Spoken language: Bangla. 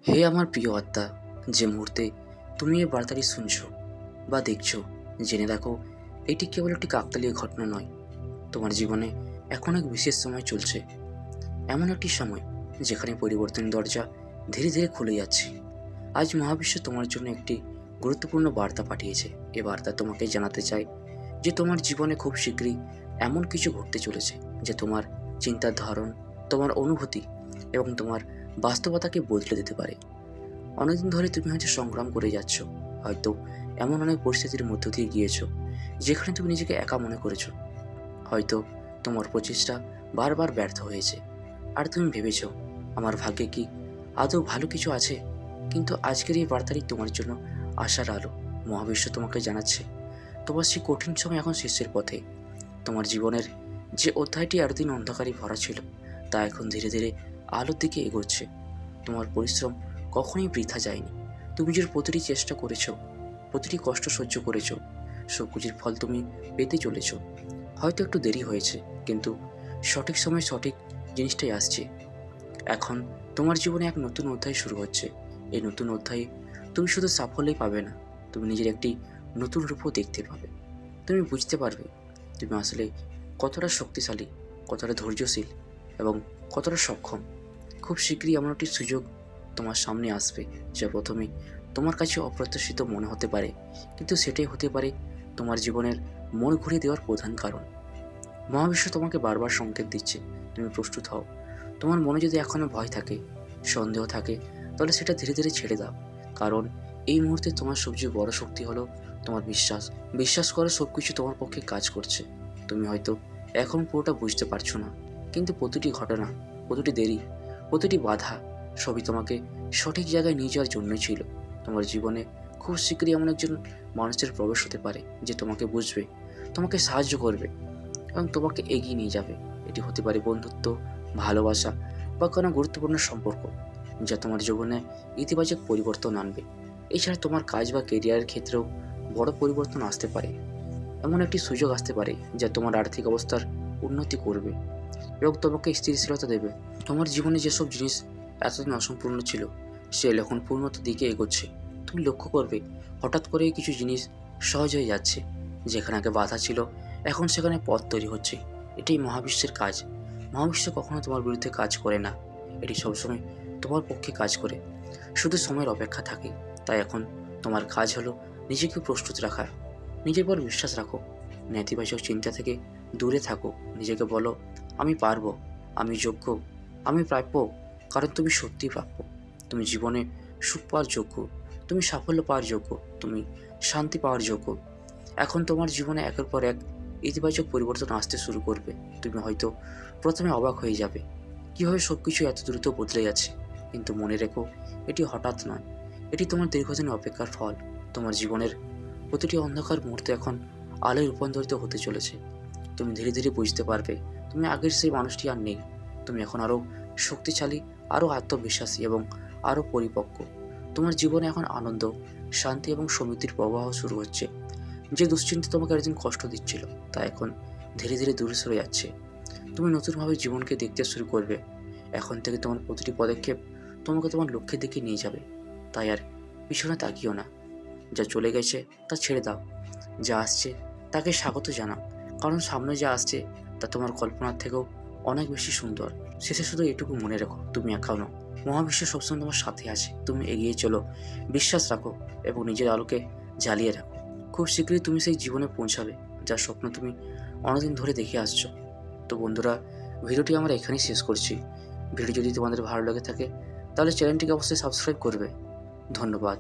হে আমার প্রিয় আত্মা, যে মুহূর্তে তুমি এই বার্তাটি শুনছো বা দেখছো, জেনে রাখো এটি কেবল একটি কাকতালীয় ঘটনা নয়। তোমার জীবনে এখন এক বিশেষ সময় চলছে, এমন একটি সময় যেখানে পরিবর্তনের দরজা ধীরে ধীরে খুলে যাচ্ছে। আজ মহাবিশ্ব তোমার জন্য একটি গুরুত্বপূর্ণ বার্তা পাঠিয়েছে। এ বার্তা তোমাকে জানাতে চায় যে তোমার জীবনে খুব শীঘ্রই এমন কিছু ঘটতে চলেছে যে তোমার চিন্তার ধরন, তোমার অনুভূতি এবং তোমার বাস্তবতাকে বদলে দিতে পারে। অনেকদিন ধরে তুমি হয়তো সংগ্রাম করে যাচ্ছ, হয়তো এমন অনেক পরিস্থিতির মধ্য দিয়ে গিয়েছো যেখানে তুমি নিজেকে একা মনে করেছো। হয়তো তোমার প্রচেষ্টা বারবার ব্যর্থ হয়েছে, আর তুমি ভেবেছো আমার ভাগ্যে কি আদৌ ভালো কিছু আছে। কিন্তু আজকের এই বার্তাটি তোমার জন্য আশার আলো। মহাবিশ্ব তোমাকে জানাচ্ছে তোমার সেই কঠিন সময় এখন শেষের পথে। তোমার জীবনের যে অধ্যায়টি এতদিন অন্ধকারে ভরা ছিল তা এখন ধীরে ধীরে আলোর দিকে এগোচ্ছে। তোমার পরিশ্রম কখনোই বৃথা যায়নি। তুমি যে প্রতিটি চেষ্টা করেছো, প্রতিটি কষ্ট সহ্য করেছো, সবকিছুর ফল তুমি পেতে চলেছো। হয়তো একটু দেরি হয়েছে, কিন্তু সঠিক সময় সঠিক জিনিসটাই আসছে। এখন তোমার জীবনে এক নতুন অধ্যায় শুরু হচ্ছে। এই নতুন অধ্যায়ে তুমি শুধু সাফল্যই পাবে না, তুমি নিজের একটি নতুন রূপও দেখতে পাবে। তুমি বুঝতে পারবে তুমি আসলে কতটা শক্তিশালী, কতটা ধৈর্যশীল এবং কতটা সক্ষম। খুব শীঘ্রই এমন একটি সুযোগ তোমার সামনে আসবে যা প্রথমে তোমার কাছে অপ্রত্যাশিত মনে হতে পারে, কিন্তু সেটাই হতে পারে তোমার জীবনের মোড় ঘুরিয়ে দেওয়ার প্রধান কারণ। মহাবিশ্ব তোমাকে বারবার সংকেত দিচ্ছে, তুমি প্রস্তুত হও। তোমার মনে যদি এখনো ভয় থাকে, সন্দেহ থাকে, তাহলে সেটা ধীরে ধীরে ছেড়ে দাও। কারণ এই মুহূর্তে তোমার সবচেয়ে বড় শক্তি হলো তোমার বিশ্বাস। বিশ্বাস করে সব কিছু তোমার পক্ষে কাজ করছে। তুমি হয়তো এখন পুরোটা বুঝতে পারছো না, কিন্তু প্রতিটি ঘটনা, প্রতিটি দেরি, প্রতিটি বাধা সবই তোমাকে সঠিক জায়গায় নিয়ে যাওয়ার জন্যই ছিল। তোমার জীবনে খুব শীঘ্রই এমন একজন মানুষের প্রবেশ হতে পারে যে তোমাকে বুঝবে, তোমাকে সাহায্য করবে এবং তোমাকে এগিয়ে নিয়ে যাবে। এটি হতে পারে বন্ধুত্ব, ভালোবাসা বা কোনো গুরুত্বপূর্ণ সম্পর্ক যা তোমার জীবনে ইতিবাচক পরিবর্তন আনবে। এছাড়া তোমার কাজ বা কেরিয়ারের ক্ষেত্রেও বড় পরিবর্তন আসতে পারে। এমন একটি সুযোগ আসতে পারে যা তোমার আর্থিক অবস্থার উন্নতি করবে এবং তোমাকে স্থিতিশীলতা দেবে। তোমার জীবনে যেসব জিনিস এতদিন অসম্পূর্ণ ছিল সে এখন পূর্ণতার দিকে এগোচ্ছে। তুমি লক্ষ্য করবে হঠাৎ করেই কিছু জিনিস সহজ হয়ে যাচ্ছে। যেখানে আগে বাধা ছিল এখন সেখানে পথ তৈরি হচ্ছে। এটাই মহাবিশ্বের কাজ। মহাবিশ্ব কখনো তোমার বিরুদ্ধে কাজ করে না, এটি সবসময় তোমার পক্ষে কাজ করে। শুধু সময়ের অপেক্ষা থাকে। তাই এখন তোমার কাজ হলো নিজেকে প্রস্তুত রাখা। নিজের পর বিশ্বাস রাখো, নেতিবাচক চিন্তা থেকে দূরে থাকো। নিজেকে বলো আমি পারবো, আমি যোগ্য, আমি প্রাপ্য। কারণ তুমি সত্যিই প্রাপ্য। তুমি জীবনে সুখ পাওয়ার যোগ্য, তুমি সাফল্য পাওয়ার যোগ্য, তুমি শান্তি পাওয়ার যোগ্য। এখন তোমার জীবনে একের পর এক ইতিবাচক পরিবর্তন আসতে শুরু করবে। তুমি হয়তো প্রথমে অবাক হয়ে যাবে কীভাবে সব কিছু এত দ্রুত বদলে যাচ্ছে, কিন্তু মনে রেখো এটি হঠাৎ নয়, এটি তোমার দীর্ঘদিনের অপেক্ষার ফল। তোমার জীবনের প্রতিটি অন্ধকার মুহূর্তে এখন আলোয় রূপান্তরিত হতে চলেছে। তুমি ধীরে ধীরে বুঝতে পারবে তুমি আগের সেই মানুষটি আর নেই। তুমি এখন আরও শক্তিশালী, আরও আত্মবিশ্বাসী এবং আরও পরিপক্ক। তোমার জীবনে এখন আনন্দ, শান্তি এবং সমৃদ্ধির প্রবাহ শুরু হচ্ছে। যে দুশ্চিন্তা তোমাকে একদিন কষ্ট দিচ্ছিল তা এখন ধীরে ধীরে দূরে সরে যাচ্ছে। তুমি নতুনভাবে জীবনকে দেখতে শুরু করবে। এখন থেকে তোমার প্রতিটি পদক্ষেপ তোমাকে তোমার লক্ষ্যের দিকে নিয়ে যাবে। তাই আর পিছনে তাকিও না। যা চলে গেছে তা ছেড়ে দাও, যা আসছে তাকে স্বাগত জানাও। কারণ সামনে যা আসছে তা তোমার কল্পনার থেকেও অনেক বেশি সুন্দর। শেষে শুধু এটুকু মনে রাখো তুমি একাও নও, মহাবিশ্ব সবসময় তোমার সাথে আছে। তুমি এগিয়ে চলো, বিশ্বাস রাখো এবং নিজের আলোকে জ্বালিয়ে রাখো। খুব শীঘ্রই তুমি সেই জীবনে পৌঁছাবে যার স্বপ্ন তুমি অনেকদিন ধরে দেখে আসছো। তো বন্ধুরা, ভিডিওটি আমরা এখানেই শেষ করছি। ভিডিও যদি তোমাদের ভালো লেগে থাকে তাহলে চ্যানেলটিকে অবশ্যই সাবস্ক্রাইব করবে। ধন্যবাদ।